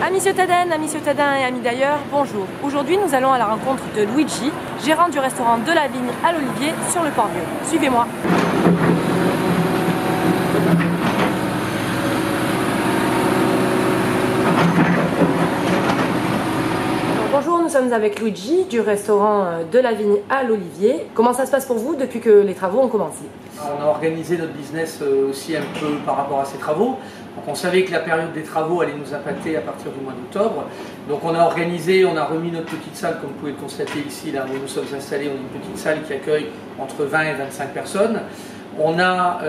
Amis ciotadins et amis d'ailleurs, bonjour. Aujourd'hui, nous allons à la rencontre de Luigi, gérant du restaurant De la Vigne à l'Olivier sur le Port-Vieux. Suivez-moi. Bonjour, nous sommes avec Luigi du restaurant De la Vigne à l'Olivier. Comment ça se passe pour vous depuis que les travaux ont commencé? On a organisé notre business aussi un peu par rapport à ces travaux. Donc on savait que la période des travaux allait nous impacter à partir du mois d'octobre. Donc on a organisé, on a remis notre petite salle, comme vous pouvez le constater ici, là où nous sommes installés. On a une petite salle qui accueille entre 20 et 25 personnes. On a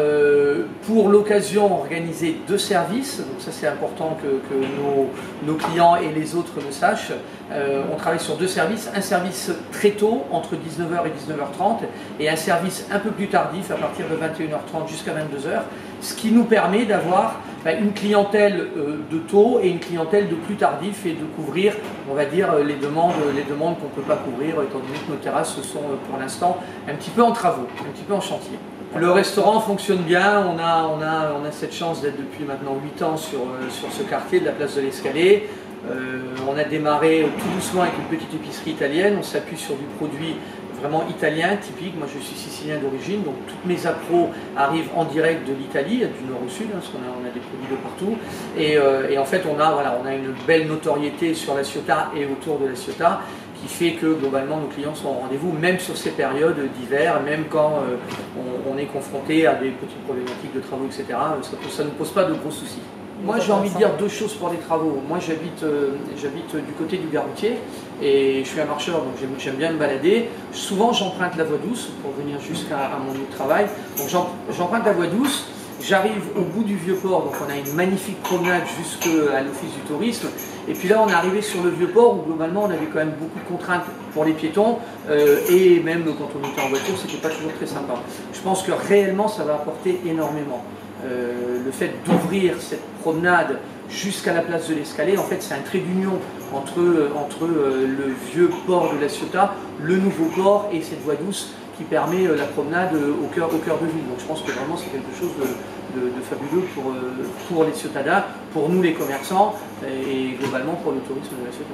pour l'occasion organisé 2 services, donc ça c'est important que nos clients et les autres le sachent. On travaille sur 2 services, un service très tôt entre 19h et 19h30 et un service un peu plus tardif à partir de 21h30 jusqu'à 22h, ce qui nous permet d'avoir une clientèle de tôt et une clientèle de plus tardif et de couvrir, on va dire, les demandes qu'on ne peut pas couvrir étant donné que nos terrasses sont pour l'instant un petit peu en travaux, un petit peu en chantier. Le restaurant fonctionne bien, on a cette chance d'être depuis maintenant 8 ans sur ce quartier de la place de l'Escalier. On a démarré tout doucement avec une petite épicerie italienne, on s'appuie sur du produit vraiment italien, typique. Moi je suis sicilien d'origine, donc toutes mes appros arrivent en direct de l'Italie, du nord au sud, parce qu'on a des produits de partout. Et en fait on a une belle notoriété sur la Ciotat et autour de la Ciotat, qui fait que globalement nos clients sont au rendez-vous, même sur ces périodes d'hiver, même quand on est confronté à des petites problématiques de travaux, etc. Ça ne nous pose pas de gros soucis. Moi j'ai envie de dire 2 choses pour les travaux. Moi j'habite du côté du Gare routier et je suis un marcheur, donc j'aime bien me balader. Souvent j'emprunte la voie douce pour venir jusqu'à mon lieu de travail. Donc j'emprunte la voie douce. J'arrive au bout du Vieux-Port, donc on a une magnifique promenade jusqu'à l'Office du tourisme. Et puis là, on est arrivé sur le Vieux-Port où globalement on avait quand même beaucoup de contraintes pour les piétons et même quand on était en voiture, c'était pas toujours très sympa. Je pense que réellement, ça va apporter énormément. Le fait d'ouvrir cette promenade jusqu'à la place de l'Escalier, en fait, c'est un trait d'union entre le vieux port de la Ciotat, le nouveau port et cette voie douce qui permet la promenade au cœur de ville. Donc je pense que vraiment c'est quelque chose de fabuleux pour les Ciotadins, pour nous les commerçants et globalement pour le tourisme de la Ciotat.